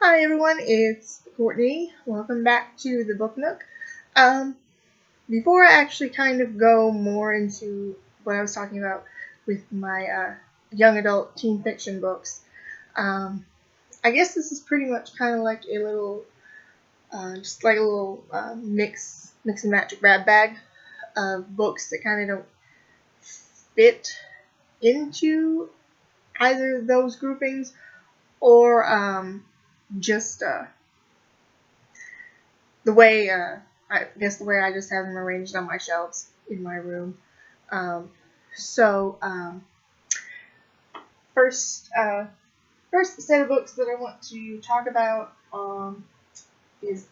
Hi everyone, it's Courtney. Welcome back to the Book Nook. Um, Before I actually kind of go more into what I was talking about with my young adult teen fiction books, um, I guess this is pretty much kind of like a little, just like a little mix and match grab bag of books that kind of don't fit into either of those groupings or just the way I guess the way I just have them arranged on my shelves in my room. Um, so first, first set of books that I want to talk about is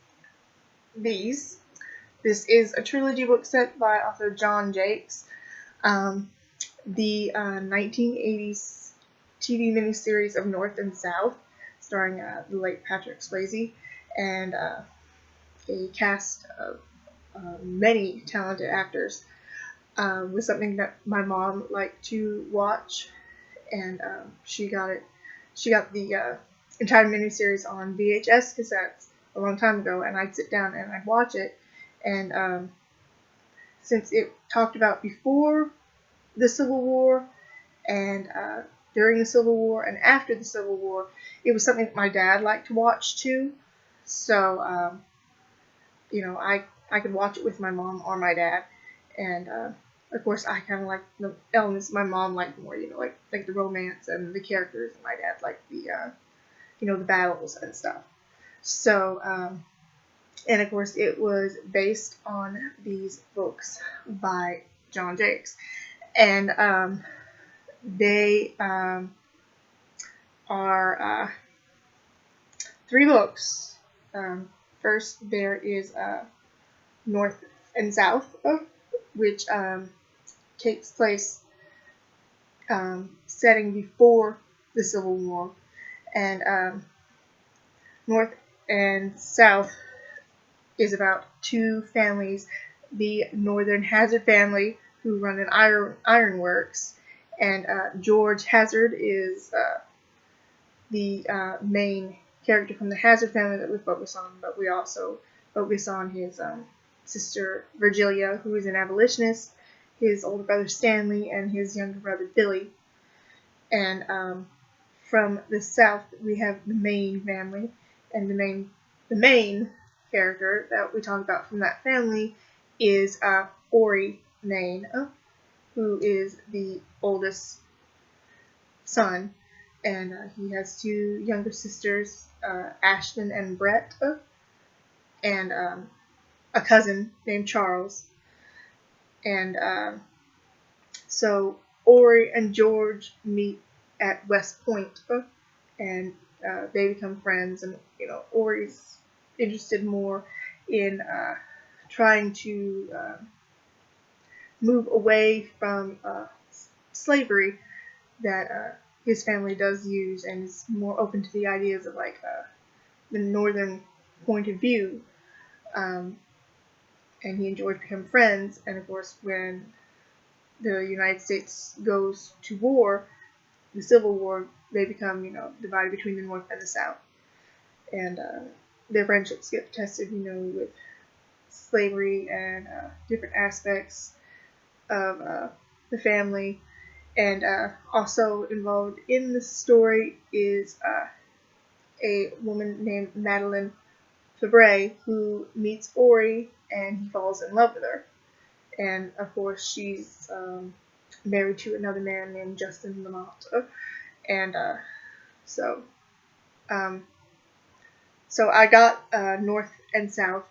these. This is a trilogy book set by author John Jakes. Um, the 1980s TV miniseries of North and South, starring the late Patrick Swayze, and a cast of many talented actors, was something that my mom liked to watch, and she got it. She got the entire miniseries on VHS cassettes a long time ago, and I'd sit down and I'd watch it. And since it talked about before the Civil War and during the Civil War and after the Civil War, it was something that my dad liked to watch too. So I could watch it with my mom or my dad, and of course I kind of like the elements my mom liked more, like the romance and the characters, and my dad liked the the battles and stuff. So and of course it was based on these books by John Jakes, and they are three books. First there is North and South, which takes place setting before the Civil War, and North and South is about two families: the Northern Hazard family, who run an ironworks, and George Hazard is the main character from the Hazard family that we focus on, but we also focus on his sister Virgilia, who is an abolitionist, his older brother Stanley, and his younger brother Billy. And from the South, we have the Maine family, and the main character that we talk about from that family is Ori Maine, who is the oldest son, and he has two younger sisters, Ashton and Brett, and a cousin named Charles. And so Ori and George meet at West Point, and they become friends. And Ori's interested more in trying to move away from slavery that his family does use, and is more open to the ideas of like the northern point of view. And he and George become friends, and of course when the United States goes to war, the Civil War, they become, divided between the North and the South. And their friendships get tested, with slavery and different aspects of the family. And also involved in the story is a woman named Madeline Fabre, who meets Ori, and he falls in love with her. And of course she's married to another man named Justin Lamont. And so I got North and South.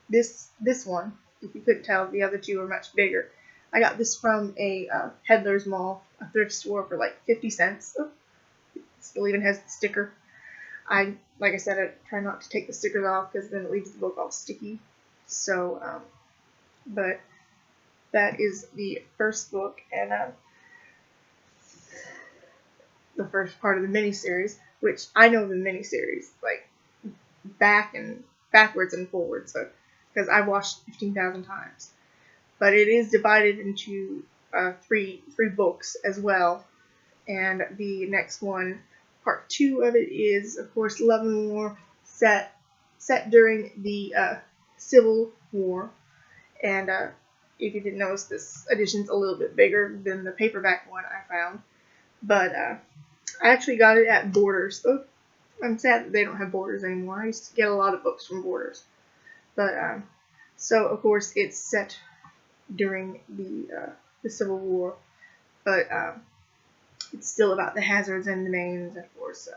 This one, if you couldn't tell, the other two are much bigger. I got this from a Peddler's Mall, a thrift store, for like 50 cents. It still even has the sticker. Like I said, I try not to take the stickers off because then it leaves the book all sticky. So, but that is the first book, and the first part of the miniseries, which I know the miniseries like backwards and forwards, so because I've watched 15,000 times. But it is divided into three books as well, and the next one part 2 of it is, of course, Love and War, set during the Civil War. And if you didn't notice, this edition's a little bit bigger than the paperback one I found. But I actually got it at Borders. Oh, I'm sad that they don't have Borders anymore. I used to get a lot of books from Borders. But so of course it's set during the Civil War, but it's still about the Hazards and the Mains. Of course,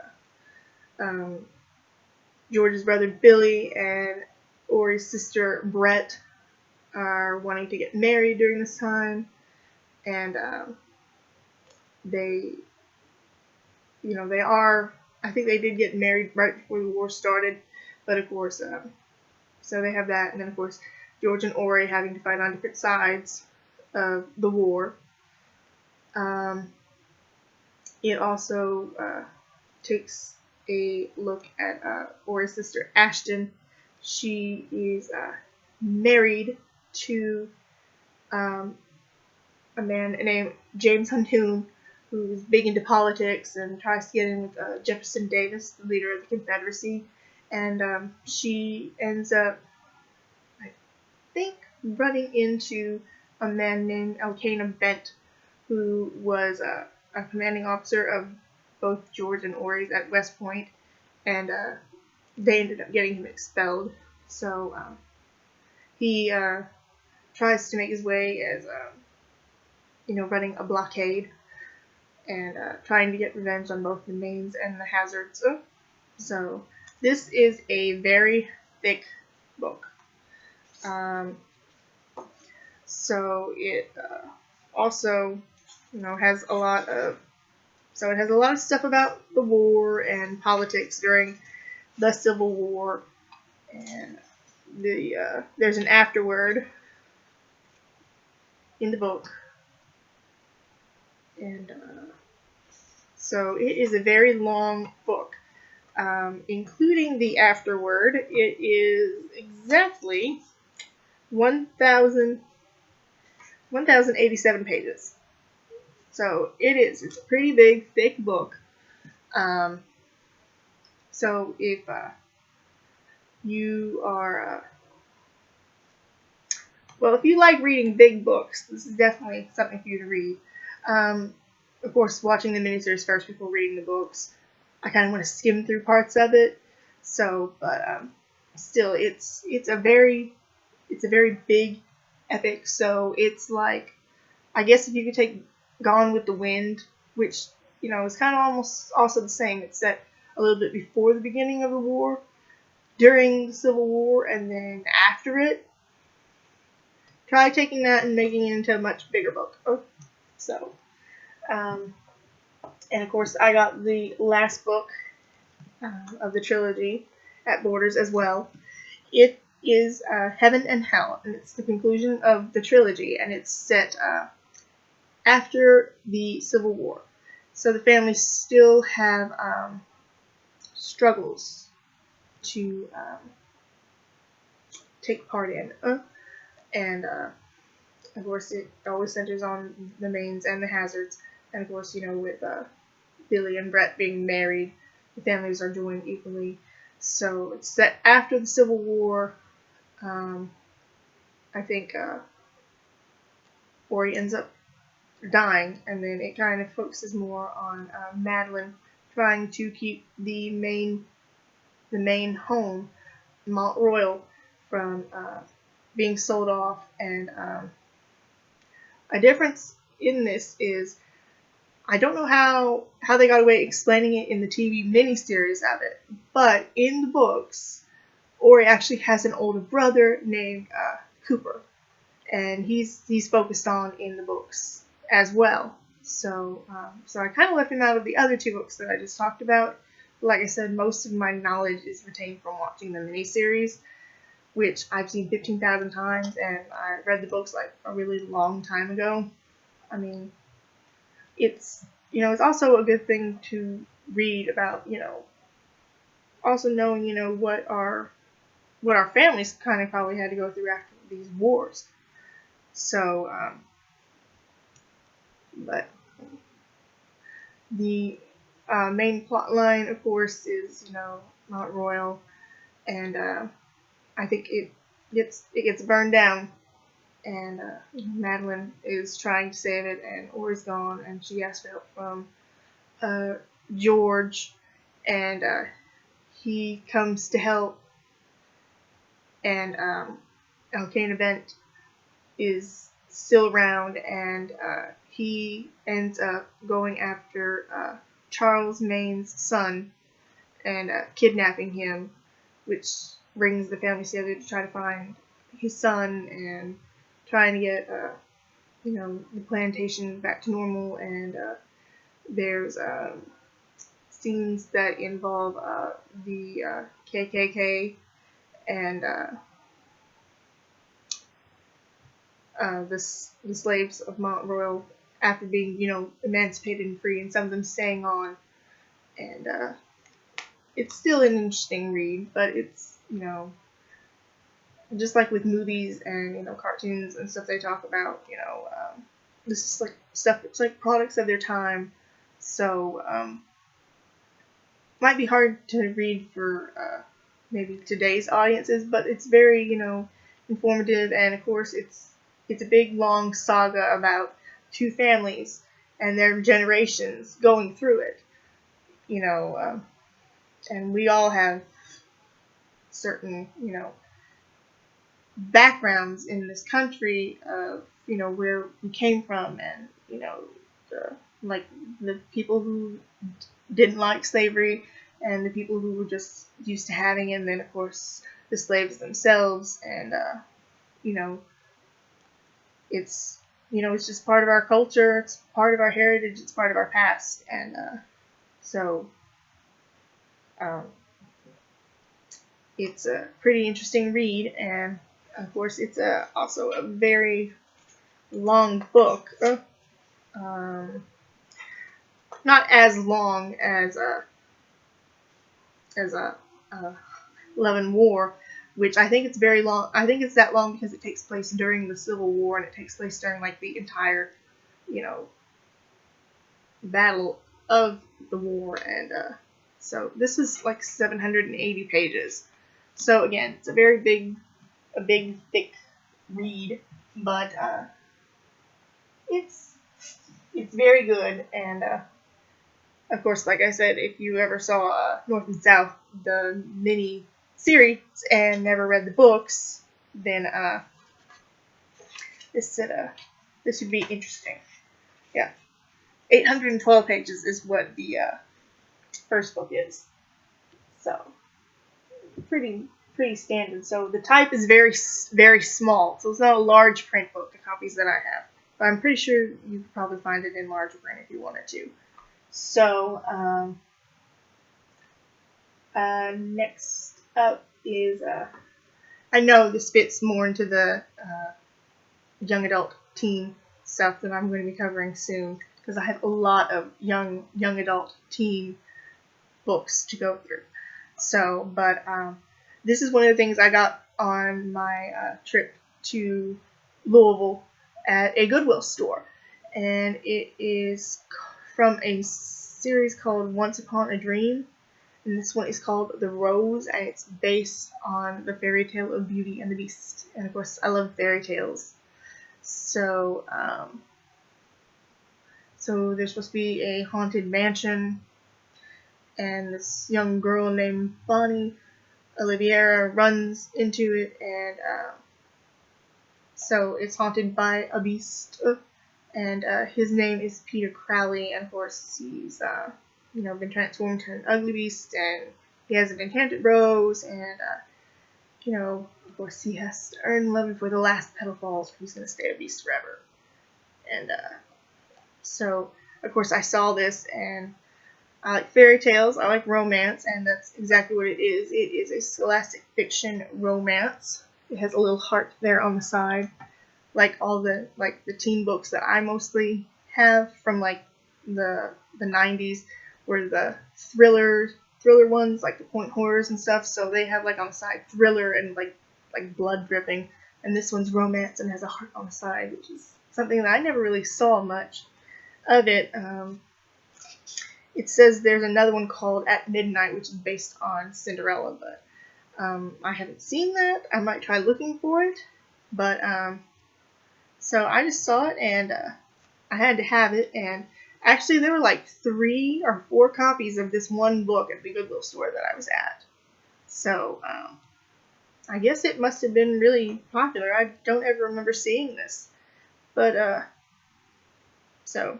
George's brother Billy and Ori's sister Brett are wanting to get married during this time, and they are. I think they did get married right before the war started, but of course, so they have that, and then of course George and Ori having to fight on different sides of the war. It also takes a look at Ori's sister Ashton. She is married to a man named James Huntoon, who's big into politics and tries to get in with Jefferson Davis, the leader of the Confederacy. And she ends up, I think, running into a man named Elkanah Bent, who was a commanding officer of both George and Ori's at West Point, and they ended up getting him expelled. So he tries to make his way as, running a blockade and trying to get revenge on both the Mains and the Hazards. So this is a very thick book. So it also, has a lot of stuff about the war and politics during the Civil War, and there's an afterword in the book, and so it is a very long book, including the afterword. It is exactly 1,087 pages. So it's a pretty big, thick book. So if you are, if you like reading big books, this is definitely something for you to read. Of course, watching the miniseries first before reading the books, I kind of want to skim through parts of it. So, but still, it's a very big epic. So it's like, I guess if you could take Gone with the Wind, which is kind of almost also the same. It's set a little bit before the beginning of the war, during the Civil War, and then after it. Try taking that and making it into a much bigger book. So, and of course, I got the last book of the trilogy at Borders as well. It is Heaven and Hell, and it's the conclusion of the trilogy, and it's set after the Civil War. So the family still have struggles to take part in. And of course, it always centers on the Mains and the Hazards. And of course, with Billy and Brett being married, the families are joined equally. So it's set after the Civil War. I think Ori ends up dying, and then it kind of focuses more on Madeline trying to keep the main home, Mount Royal, from being sold off. And a difference in this is, I don't know how they got away explaining it in the TV miniseries of it, but in the books, Ori actually has an older brother named Cooper, and he's focused on in the books as well. So I kind of left him out of the other two books that I just talked about. Like I said, most of my knowledge is retained from watching the miniseries, which I've seen 15,000 times, and I read the books like a really long time ago. I mean, it's also a good thing to read about, also knowing, what our families kind of probably had to go through after these wars. So, but the Main plot line, of course, is Mount Royal, and I think it gets burned down, and Madeline is trying to save it, and Or's gone, and she asks for help from George, and he comes to help, and Alcane Event is still around, and he ends up going after Charles Maine's son and kidnapping him, which brings the family together to try to find his son and trying to get the plantation back to normal. And there's scenes that involve the KKK and the slaves of Mount Royal after being emancipated and free, and some of them staying on. And it's still an interesting read, but it's just like with movies and cartoons and stuff they talk about, this is like stuff that's like products of their time, so might be hard to read for maybe today's audiences, but it's very informative, and of course it's a big long saga about two families and their generations going through it, and we all have certain backgrounds in this country of where we came from, and the people who didn't like slavery and the people who were just used to having it, and then of course the slaves themselves, and it's it's just part of our culture, it's part of our heritage, it's part of our past, and so it's a pretty interesting read, and of course it's also a very long book. Not as long as Love and War, which I think it's very long. I think it's that long because it takes place during the Civil War, and it takes place during like the entire battle of the war, and so this is like 780 pages. So again, it's a big, thick read, but it's very good. And of course, like I said, if you ever saw North and South, the mini series, and never read the books, then this would be interesting. Yeah, 812 pages is what the first book is. So pretty standard. So the type is very, very small. So it's not a large print book, the copies that I have. But I'm pretty sure you could probably find it in larger print if you wanted to. So next up is I know this fits more into the young adult teen stuff that I'm going to be covering soon, because I have a lot of young adult teen books to go through. So, but this is one of the things I got on my trip to Louisville at a Goodwill store, and it is from a series called Once Upon a Dream, and this one is called The Rose, and it's based on the fairy tale of Beauty and the Beast, and of course I love fairy tales. So so there's supposed to be a haunted mansion, and this young girl named Bonnie Oliviera runs into it, and so it's haunted by a beast, and his name is Peter Crowley, and of course he's been transformed into an ugly beast, and he has an enchanted rose, and of course he has to earn love before the last petal falls, or he's going to stay a beast forever. And so of course I saw this, and I like fairy tales, I like romance, and that's exactly what it is. It is a scholastic fiction romance. It has a little heart there on the side, like all the teen books that I mostly have from like the 90s, were the thriller ones, like the point horrors and stuff. So they have like on the side thriller and like blood dripping, and this one's romance and has a heart on the side, which is something that I never really saw much of it. it says there's another one called At Midnight, which is based on Cinderella, but I haven't seen that. I might try looking for it, but so I just saw it and I had to have it. And actually, there were like 3 or 4 copies of this one book at the Goodwill store that I was at. So I guess it must have been really popular. I don't ever remember seeing this, but so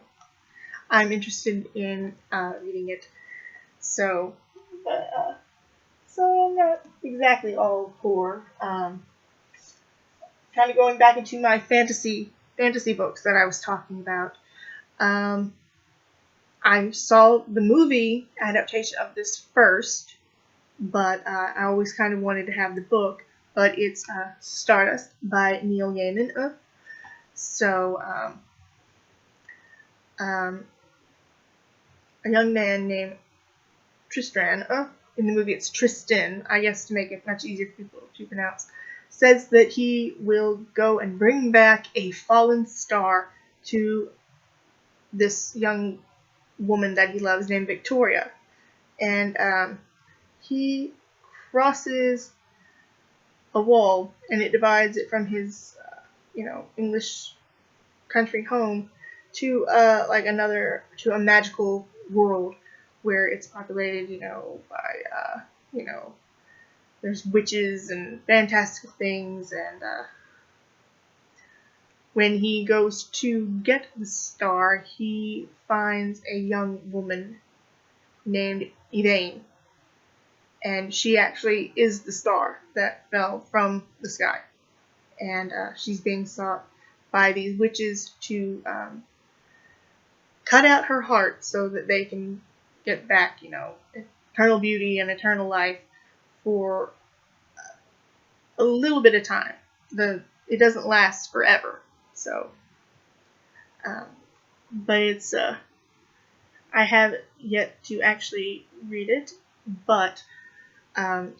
I'm interested in reading it. So, so I'm not exactly all poor. Kind of going back into my fantasy books that I was talking about. I saw the movie adaptation of this first, but I always kind of wanted to have the book. But it's Stardust by Neil Gaiman. So a young man named Tristan, in the movie it's Tristan, I guess to make it much easier for people to pronounce, says that he will go and bring back a fallen star to this young woman that he loves named Victoria. And he crosses a wall and it divides it from his, English country home to to a magical world where it's populated, by there's witches and fantastical things. And when he goes to get the star, he finds a young woman named Elaine, and she actually is the star that fell from the sky, and she's being sought by these witches to cut out her heart so that they can get back, eternal beauty and eternal life for a little bit of time. It doesn't last forever, so. But it's I have yet to actually read it, but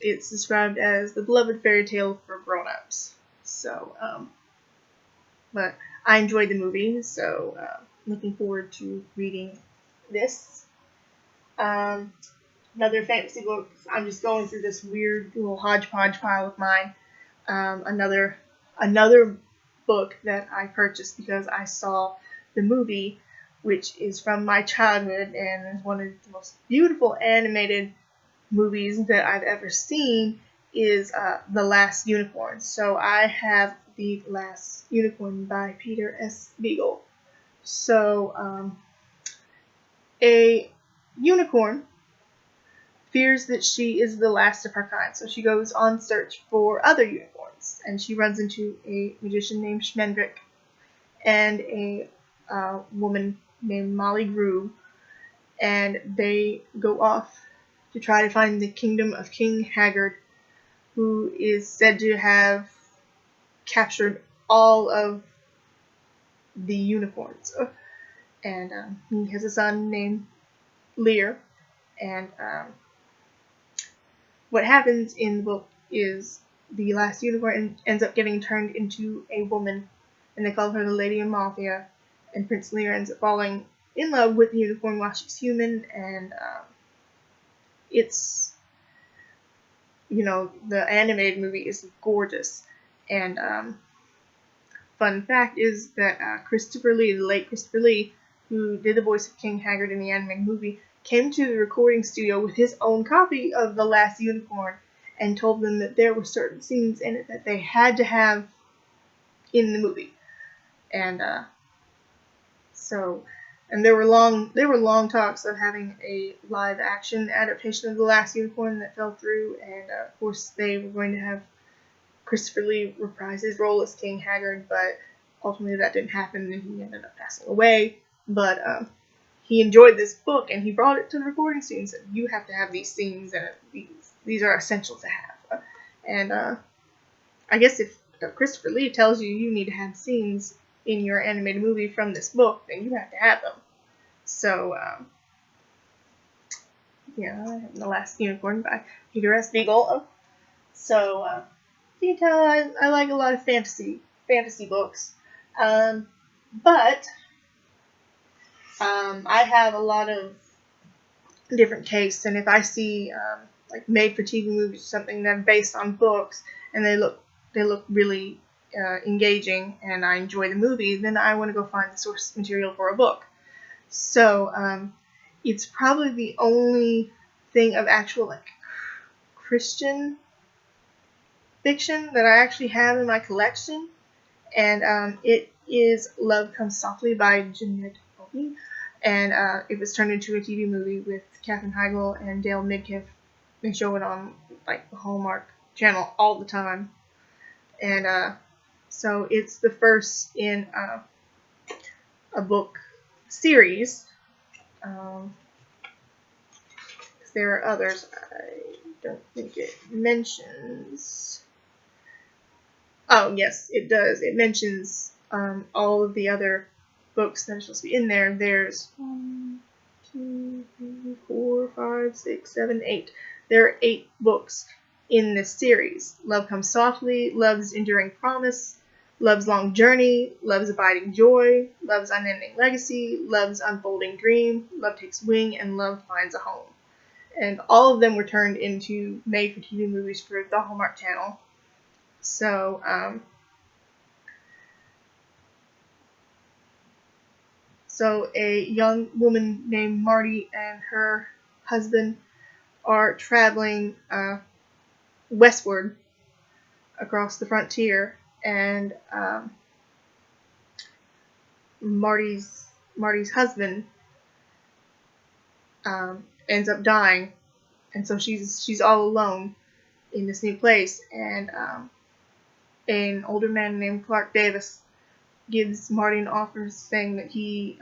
it's described as the beloved fairy tale for grown-ups. So, but I enjoyed the movie, so looking forward to reading this. Another fantasy book. I'm just going through this weird little hodgepodge pile of mine. Another book that I purchased because I saw the movie, which is from my childhood and is one of the most beautiful animated movies that I've ever seen, is The Last Unicorn. So I have The Last Unicorn by Peter S. Beagle. So a unicorn fears that she is the last of her kind, so she goes on search for other unicorns, and she runs into a magician named Schmendrick and a woman named Molly Grew, and they go off to try to find the kingdom of King Haggard, who is said to have captured all of the unicorns. And he has a son named Lear, and what happens in the book is the last unicorn ends up getting turned into a woman, and they call her the Lady Amalthea, and Prince Lear ends up falling in love with the unicorn while she's human, and it's, the animated movie is gorgeous. And fun fact is that Christopher Lee, the late Christopher Lee, who did the voice of King Haggard in the animated movie, came to the recording studio with his own copy of The Last Unicorn and told them that there were certain scenes in it that they had to have in the movie. And and there were long talks of having a live action adaptation of The Last Unicorn that fell through, and of course they were going to have Christopher Lee reprise his role as King Haggard, but ultimately that didn't happen and he ended up passing away. But he enjoyed this book and he brought it to the recording studio and said, "You have to have these scenes, and these are essential to have." And I guess if Christopher Lee tells you need to have scenes in your animated movie from this book, then you have to have them. So, The Last Unicorn by Peter S. Beagle. So, you can tell I like a lot of fantasy books. But I have a lot of different tastes. And if I see like made-for-TV movies or something that are based on books and they look really engaging and I enjoy the movie, then I want to go find the source material for a book. So it's probably the only thing of actual like Christian fiction that I actually have in my collection, and it is Love Comes Softly by JanetteOke, and it was turned into a TV movie with Katherine Heigl and Dale Midkiff. They show it on like the Hallmark Channel all the time, and so it's the first in a book series. There are others. I don't think it mentions. Oh, yes, it does. It mentions all of the other books that are supposed to be in there. There's 1, 2, 3, 4, 5, 6, 7, 8. There are 8 books in this series. Love Comes Softly, Love's Enduring Promise, Love's Long Journey, Love's Abiding Joy, Love's Unending Legacy, Love's Unfolding Dream, Love Takes Wing, and Love Finds a Home. And all of them were turned into made-for-TV movies for the Hallmark Channel. So a young woman named Marty and her husband are traveling westward across the frontier, and Marty's husband ends up dying, and so she's all alone in this new place, and an older man named Clark Davis gives Marty an offer saying that he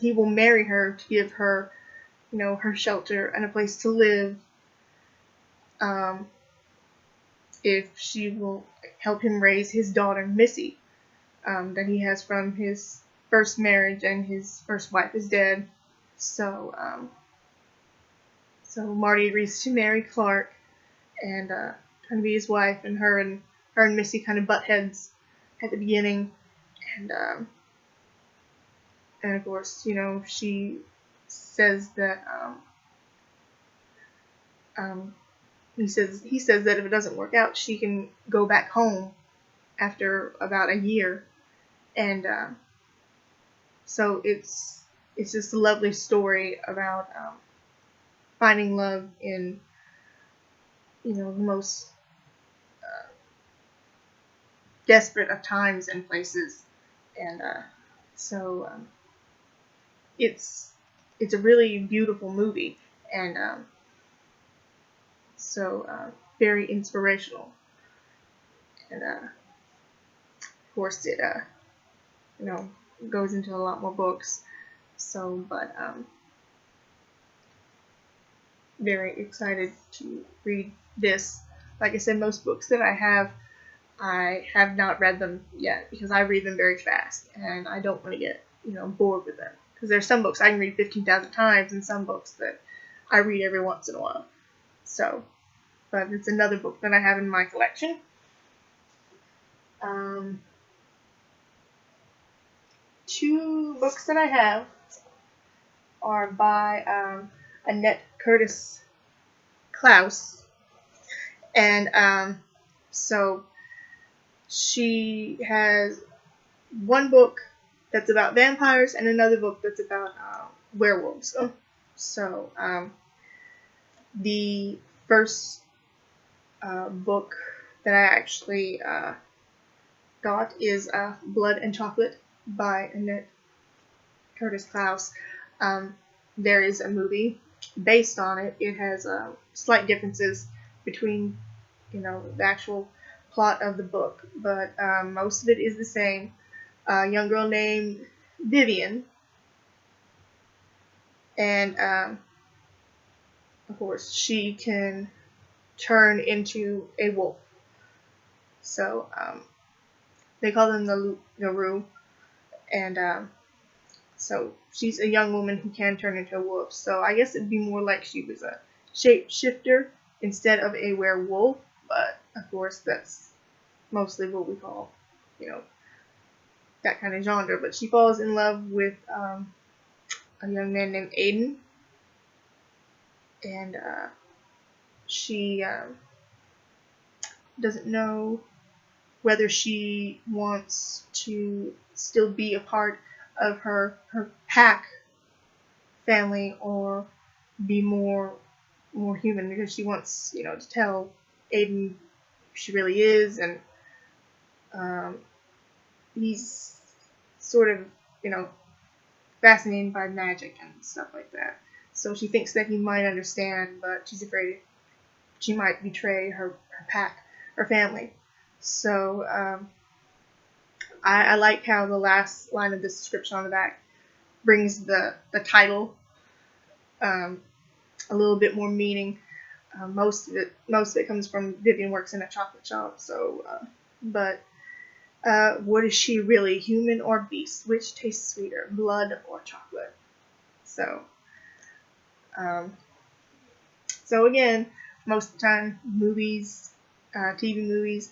will marry her to give her, her shelter and a place to live, if she will help him raise his daughter Missy, that he has from his first marriage, and his first wife is dead. So Marty agrees to marry Clark and kind of be his wife, and her and Missy kind of butt heads at the beginning, and of course, she says that he says that if it doesn't work out, she can go back home after about a year, and so it's just a lovely story about finding love in the most desperate of times and places, and so it's a really beautiful movie, and very inspirational, and of course it goes into a lot more books, but very excited to read this. Like I said, most books that I have not read them yet, because I read them very fast, and I don't want to get bored with them, because there's some books I can read 15,000 times, and some books that I read every once in a while. So, but it's another book that I have in my collection. Two books that I have are by Annette Curtis Klaus, and so she has one book that's about vampires and another book that's about werewolves. So the first book that I actually got is Blood and Chocolate by Annette Curtis Klaus. There is a movie based on it. It has slight differences between the actual plot of the book, but most of it is the same. A young girl named Vivian, and of course she can turn into a wolf. So they call them the Loup-Garou, and so she's a young woman who can turn into a wolf. So I guess it'd be more like she was a shapeshifter instead of a werewolf, but of course that's mostly what we call, that kind of genre. But she falls in love with a young man named Aiden, and she doesn't know whether she wants to still be a part of her pack family or be more human, because she wants, to tell Aiden who she really is, and he's sort of, fascinated by magic and stuff like that. So she thinks that he might understand, but she's afraid she might betray her pack, her family. So I like how the last line of the description on the back brings the title a little bit more meaning. Most of it comes from Vivian works in a chocolate shop. So, but what is she really, human or beast? Which tastes sweeter, blood or chocolate? So, again, most of the time, movies, TV movies,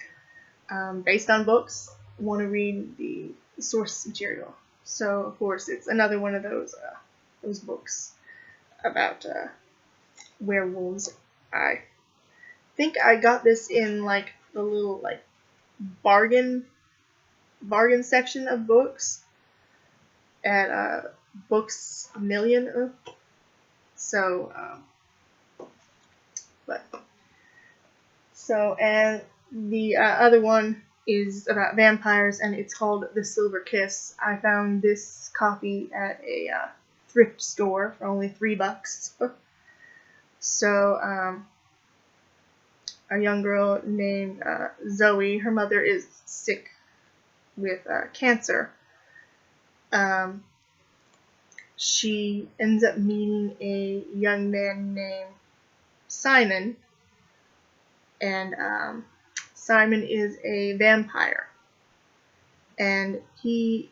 based on books, want to read the source material. So, of course, it's another one of those books about werewolves. I think I got this in like the little like bargain section of books at Books A Million. So, and the other one is about vampires, and it's called The Silver Kiss. I found this copy at a thrift store for only $3. So, a young girl named Zoe, her mother is sick with cancer. She ends up meeting a young man named Simon, and Simon is a vampire, and he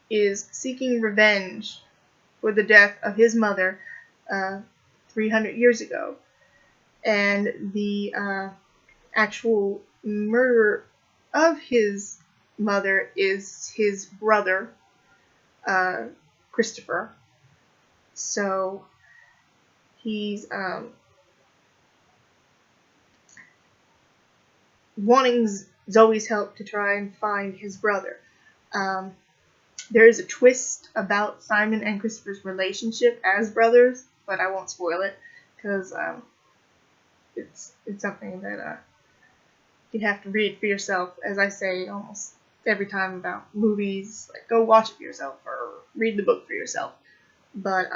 is seeking revenge for the death of his mother 300 years ago, and the actual murderer of his mother is his brother, Christopher. So he's wanting Zoe's help to try and find his brother. There is a twist about Simon and Christopher's relationship as brothers, but I won't spoil it because it's something that you'd have to read for yourself. As I say almost every time about movies, like go watch it for yourself or read the book for yourself. But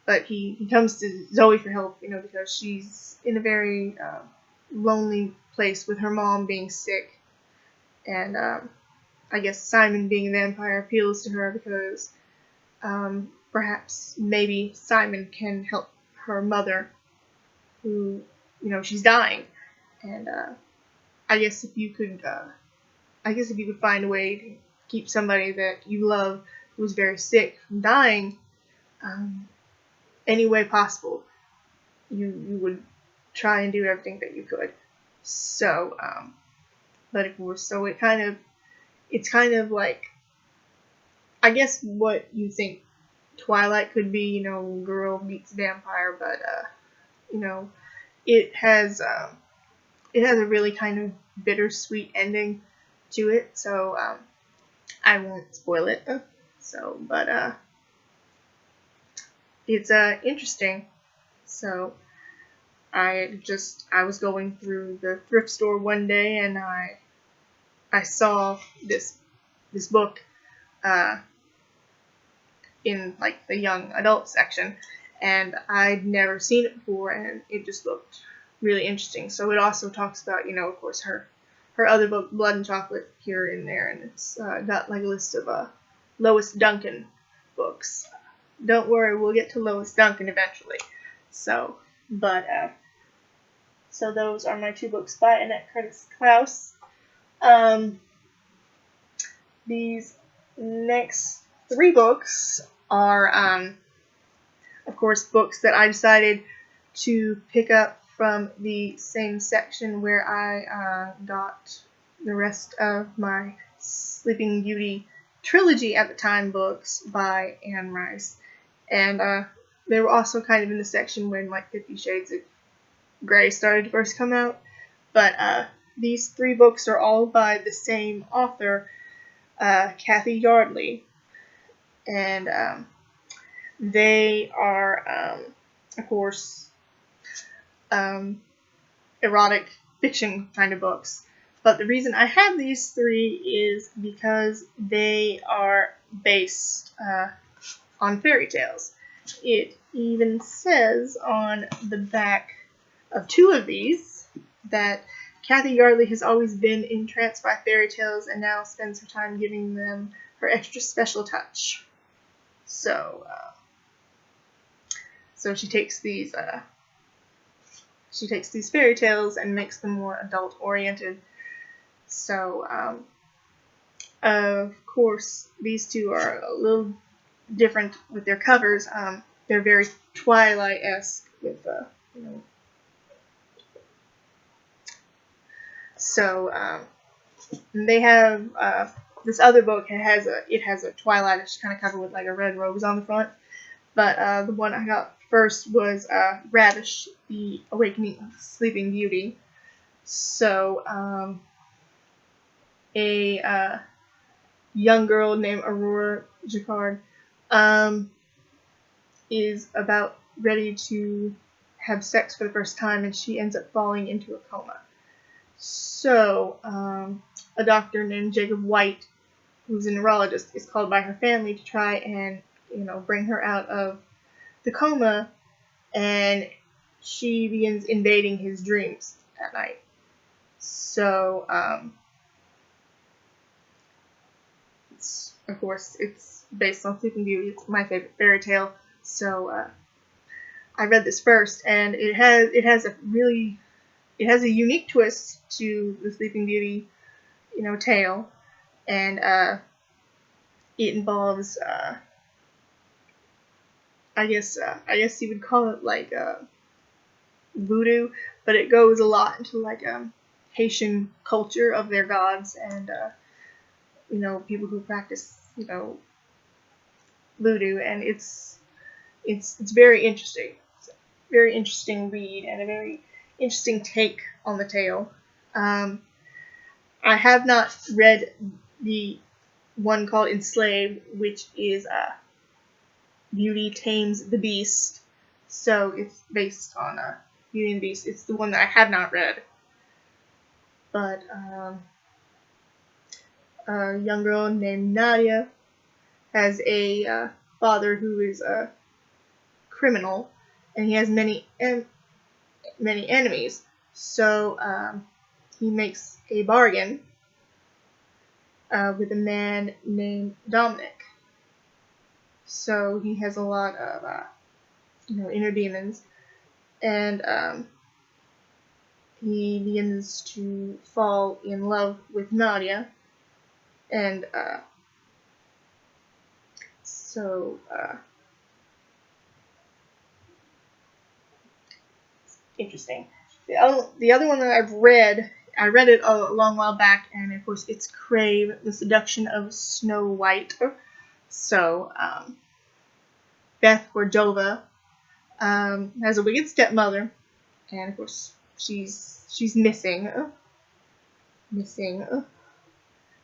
but he comes to Zoe for help, because she's in a very lonely place with her mom being sick, and I guess Simon being a vampire appeals to her because perhaps maybe Simon can help her mother, who she's dying, and I guess if you could find a way to keep somebody that you love who's very sick from dying, any way possible, you would try and do everything that you could. So, but of course, so it's kind of like, I guess what you think Twilight could be, girl meets vampire, but it has a really kind of bittersweet ending to it. So I won't spoil it. So, but it's interesting. So I was going through the thrift store one day, and I saw this book in like the young adult section, and I'd never seen it before, and it just looked really interesting. So it also talks about, of course, her other book, Blood and Chocolate, here and there, and it's got like a list of Lois Duncan books. Don't worry, we'll get to Lois Duncan eventually. So, but so those are my 2 books by Annette Curtis Klaus. These next 3 books are, of course, books that I decided to pick up from the same section where I got the rest of my Sleeping Beauty trilogy at the time books by Anne Rice, and they were also kind of in the section when like 50 Shades of Grey started to first come out. But these 3 books are all by the same author, Cathy Yardley, and they are, of course, erotic fiction kind of books. But the reason I have these 3 is because they are based on fairy tales. It even says on the back of 2 of these that Cathy Yardley has always been entranced by fairy tales and now spends her time giving them her extra special touch. So, she takes these fairy tales and makes them more adult oriented. So, of course, these 2 are a little different with their covers. They're very Twilight-esque with, So, they have, this other book, it has a Twilight-ish kind of cover with like a red rose on the front. But the one I got first was Radish, The Awakening of Sleeping Beauty. So, a young girl named Aurora Jacquard is about ready to have sex for the first time, and she ends up falling into a coma. So, a doctor named Jacob White, who's a neurologist, is called by her family to try and, bring her out of the coma, and she begins invading his dreams at night. So, of course, it's based on Sleeping Beauty. It's my favorite fairy tale. So, I read this first, and it has a unique twist to the Sleeping Beauty, tale, and it involves, I guess you would call it like voodoo, but it goes a lot into like Haitian culture of their gods and people who practice voodoo, and it's very interesting. It's a very interesting read and a very interesting take on the tale. I have not read the one called Enslaved, which is Beauty Tames the Beast. So it's based on Beauty and the Beast. It's the one that I have not read. But a young girl named Nadia has a father who is a criminal, and he has many enemies. So he makes a bargain with a man named Dominic. So he has a lot of inner demons, and he begins to fall in love with Nadia, and interesting. The other one that I've read, I read it a long while back, and of course it's Crave, The Seduction of Snow White. So, Beth Cordova has a wicked stepmother, and of course she's missing.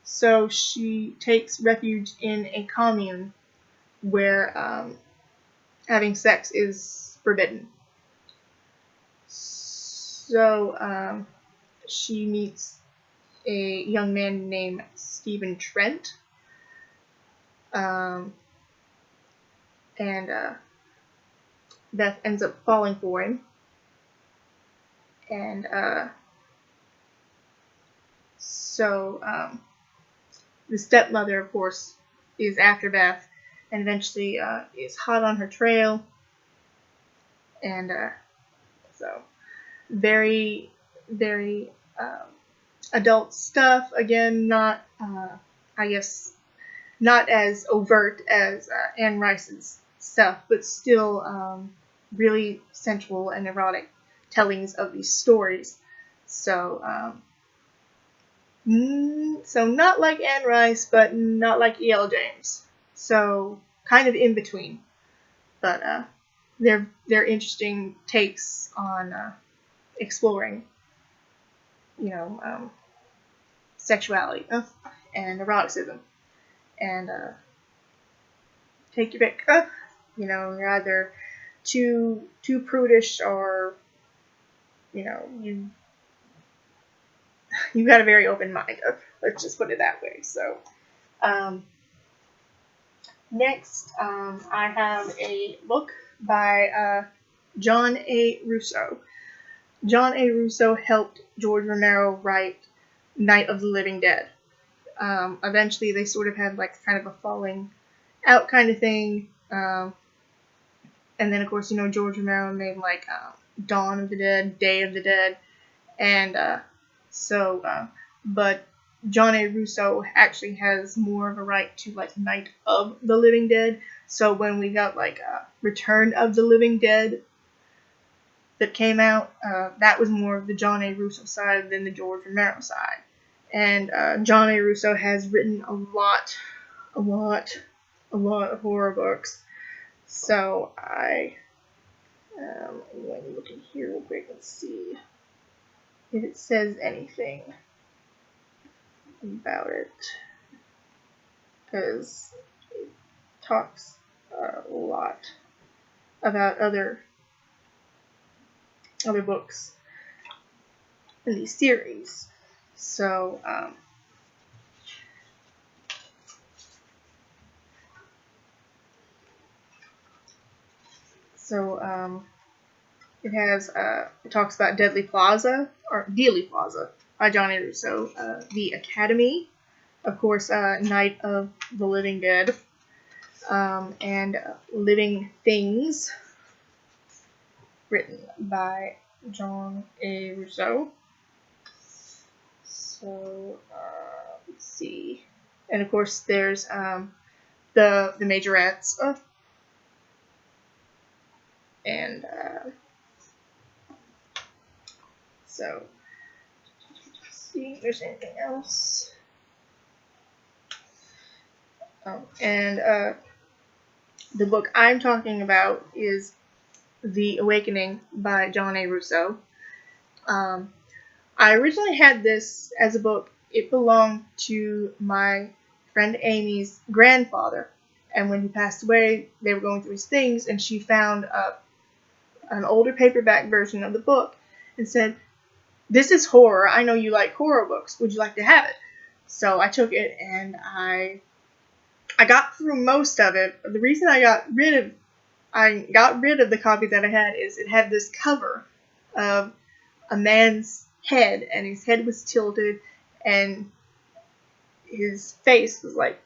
So she takes refuge in a commune where having sex is forbidden. So she meets a young man named Stephen Trent, and Beth ends up falling for him, and the stepmother, of course, is after Beth, and eventually is hot on her trail, and so very, very adult stuff. Again, not not as overt as Anne Rice's stuff, but still really sensual and erotic tellings of these stories. So So not like Anne Rice, but not like E.L. James. So kind of in between. But they're interesting takes on exploring, you know, sexuality and eroticism. And take your pick. You know, you're either too prudish, or you know, you got a very open mind. Let's just put it that way. So next, I have a book by John A. Russo. John A. Russo helped George Romero write Night of the Living Dead. Eventually, they sort of had like kind of a falling out kind of thing. And then, of course, you know, George Romero made like Dawn of the Dead, Day of the Dead, and but John A. Russo actually has more of a right to like Night of the Living Dead. So when we got like Return of the Living Dead that came out, that was more of the John A. Russo side than the George Romero side. And John A. Russo has written a lot of horror books. So I'm going to look in here real quick and see if it says anything about it, because it talks a lot about other books in these series. So it talks about Deadly Plaza, or Dealey Plaza, by John A. Russo, The Academy, of course, Night of the Living Dead, and Living Things, written by John A. Russo. So, let's see. And of course, there's the Majorettes, and so let's see if there's anything else. And the book I'm talking about is The Awakening by John A. Russo. I originally had this as a book. It belonged to my friend Amy's grandfather, and when he passed away, they were going through his things, and she found an older paperback version of the book and said, "This is horror. I know you like horror books. Would you like to have it?" So I took it, and I got through most of it. The reason I got rid of the copy that I had is it had this cover of a man's head, and his head was tilted, and his face was like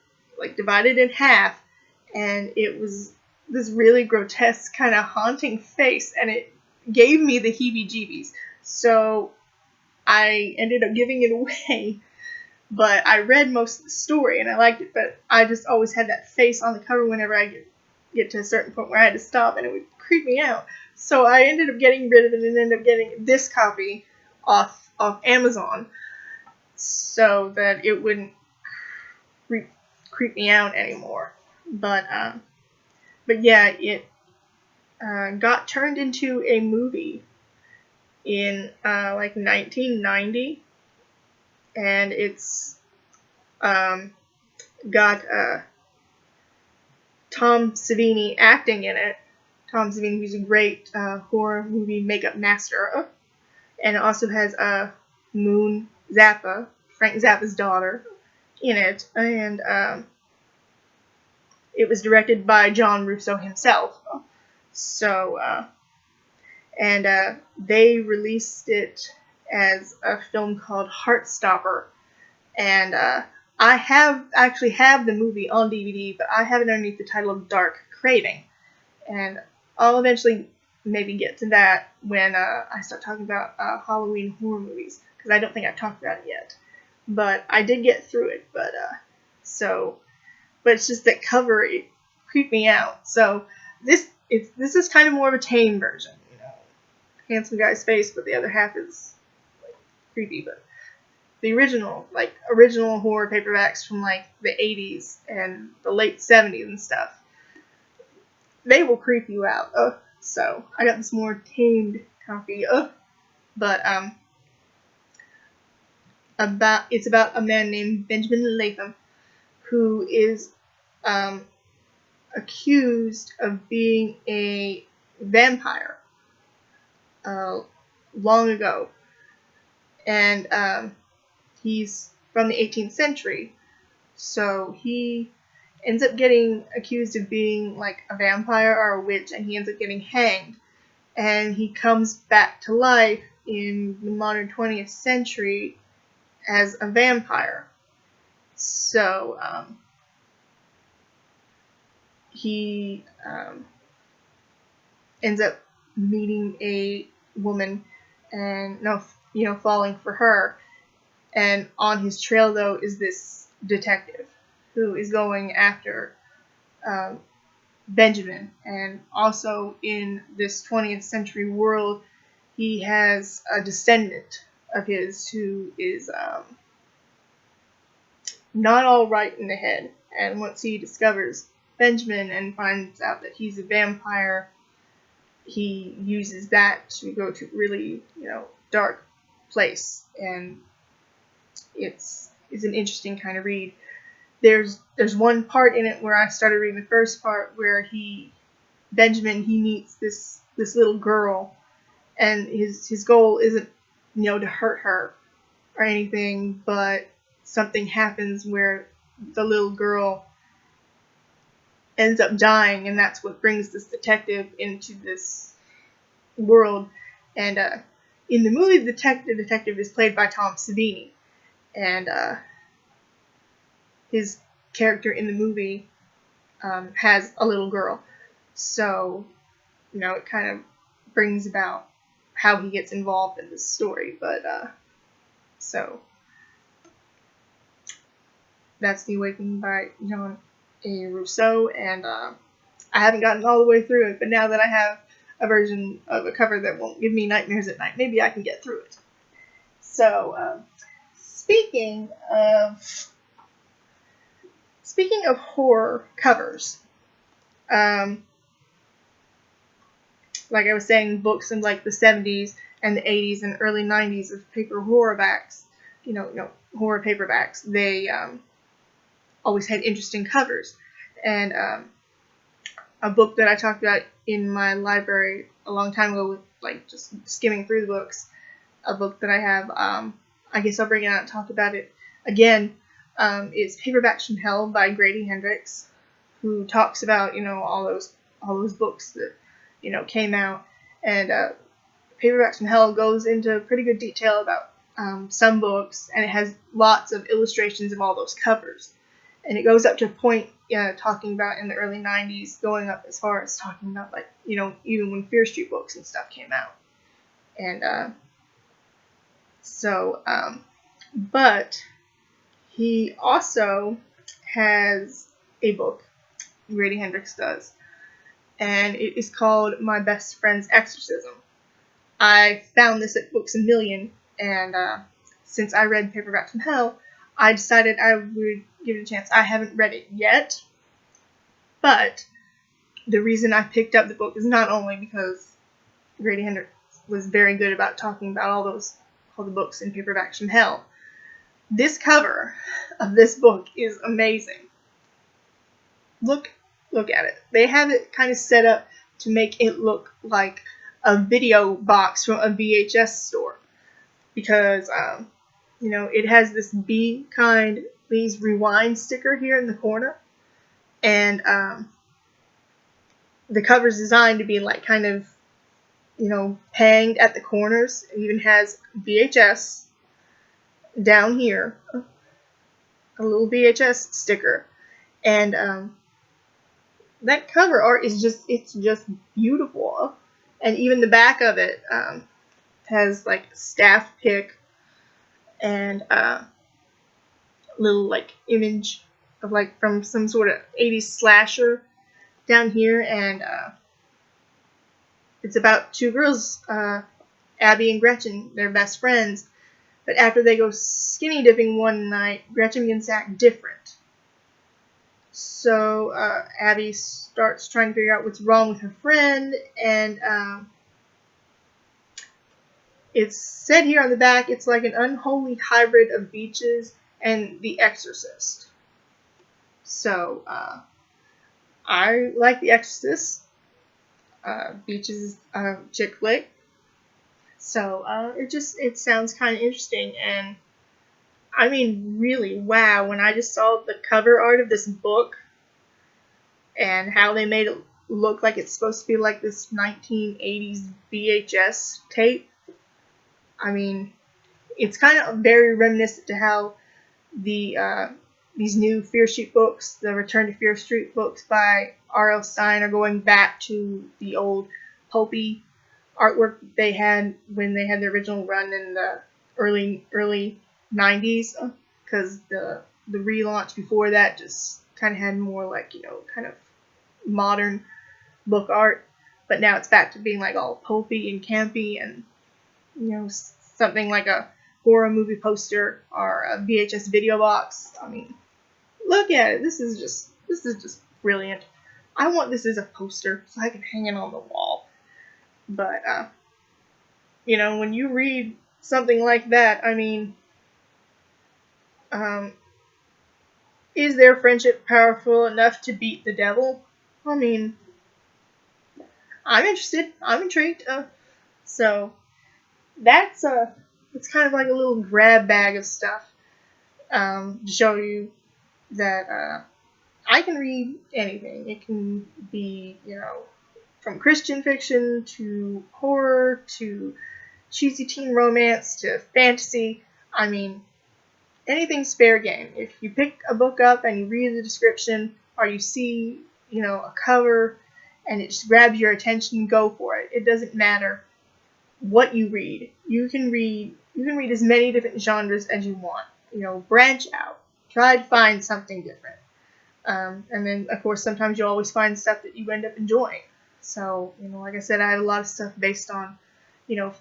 divided in half, and it was this really grotesque kind of haunting face, and it gave me the heebie-jeebies. So I ended up giving it away, but I read most of the story and I liked it, but I just always had that face on the cover whenever I get to a certain point where I had to stop, and it would creep me out. So I ended up getting rid of it and ended up getting this copy off Amazon so that it wouldn't creep me out anymore. But yeah, it got turned into a movie in like 1990, and it's got Tom Savini acting in it. Tom Savini, who's a great horror movie makeup master, and it also has Moon Zappa, Frank Zappa's daughter, in it, and it was directed by John Russo himself. So, and they released it as a film called Heartstopper, and I actually have the movie on DVD, but I have it underneath the title of Dark Craving, and I'll eventually maybe get to that when I start talking about Halloween horror movies, because I don't think I've talked about it yet. But I did get through it, but it's just that cover, it creeped me out. So this is kind of more of a tame version, you know, handsome guy's face, but the other half is like, creepy. But the original horror paperbacks from like the 80s and the late 70s and stuff, they will creep you out. So I got this more tamed copy. But it's about a man named Benjamin Latham who is accused of being a vampire long ago, and he's from the 18th century, so he ends up getting accused of being like a vampire or a witch, and he ends up getting hanged, and he comes back to life in the modern 20th century as a vampire. So he ends up meeting a woman and falling for her. And on his trail, though, is this detective who is going after Benjamin. And also in this 20th century world, he has a descendant of his who is not all right in the head. And once he discovers Benjamin and finds out that he's a vampire, he uses that to go to really, dark place. And it's an interesting kind of read. There's one part in it where I started reading the first part where Benjamin meets this little girl, and his goal isn't to hurt her or anything, but something happens where the little girl ends up dying, and that's what brings this detective into this world. And in the movie, the detective is played by Tom Savini, and his character in the movie has a little girl. So, it kind of brings about how he gets involved in this story. But, so, that's The Awakening by John A. Rousseau, and I haven't gotten all the way through it, but now that I have a version of a cover that won't give me nightmares at night, maybe I can get through it. So, speaking of horror covers, like I was saying, books in like the 70s and the 80s and early 90s of paper horrorbacks, horror paperbacks, they always had interesting covers. And a book that I talked about in my library a long time ago, with like just skimming through the books, a book that I have, I guess I'll bring it out and talk about it again, is Paperbacks from Hell by Grady Hendrix, who talks about, all those books that, came out. And Paperbacks from Hell goes into pretty good detail about some books, and it has lots of illustrations of all those covers. And it goes up to a point talking about in the early 90s, going up as far as talking about, like, even when Fear Street books and stuff came out. And but he also has a book, Grady Hendrix does, and it is called My Best Friend's Exorcism. I found this at Books A Million, and since I read Paperbacks from Hell, I decided I would give it a chance. I haven't read it yet, but the reason I picked up the book is not only because Grady Hendrix was very good about talking about all the books in Paperbacks from Hell. This cover of this book is amazing. Look at it. They have it kind of set up to make it look like a video box from a VHS store, because it has this Be Kind, Please Rewind sticker here in the corner, and the cover's designed to be like kind of hanged at the corners. It even has VHS down here, a little VHS sticker, and that cover art is it's just beautiful. And even the back of it has like a staff pick and little like image of like from some sort of 80s slasher down here, and it's about two girls, Abby and Gretchen. They're best friends. But after they go skinny dipping one night, Gretchen begins to act different. So Abby starts trying to figure out what's wrong with her friend, and it's said here on the back it's like an unholy hybrid of Beaches and The Exorcist. So I like The Exorcist. Beaches is a chick flick. So it sounds kind of interesting, and I mean, really, wow, when I just saw the cover art of this book and how they made it look like it's supposed to be like this 1980s VHS tape, I mean, it's kind of very reminiscent to how these new Fear Street books, the Return to Fear Street books by R.L. Stine, are going back to the old pulpy artwork they had when they had the original run in the early 90s, because the relaunch before that just kind of had more like, kind of modern book art, but now it's back to being like all pulpy and campy, and something like a horror movie poster or a VHS video box. I mean, look at it. This is just brilliant. I want this as a poster so I can hang it on the wall. But when you read something like that, I mean, is their friendship powerful enough to beat the devil? I mean, I'm interested. I'm intrigued. So that's it's kind of like a little grab bag of stuff to show you that I can read anything. It can be, from Christian fiction to horror to cheesy teen romance to fantasy. I mean, anything's fair game. If you pick a book up and you read the description, or you see, a cover and it just grabs your attention, go for it. It doesn't matter what you read. You can read as many different genres as you want. Branch out. Try to find something different. And then, of course, sometimes you always find stuff that you end up enjoying. So, like I said, I have a lot of stuff based on,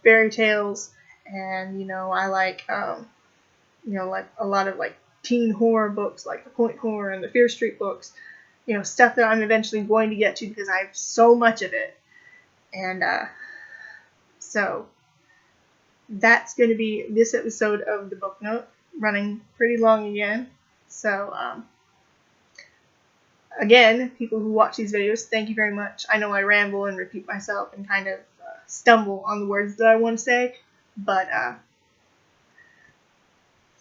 fairy tales, and, I like, like a lot of like teen horror books, like the Point Horror and the Fear Street books, stuff that I'm eventually going to get to because I have so much of it. And so that's going to be this episode of the Book Note, running pretty long again. So again, people who watch these videos, thank you very much. I know I ramble and repeat myself and kind of stumble on the words that I want to say, but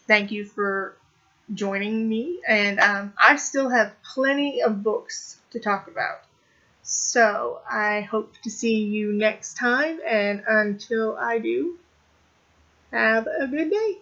thank you for joining me, and I still have plenty of books to talk about. So I hope to see you next time, and until I do, have a good day.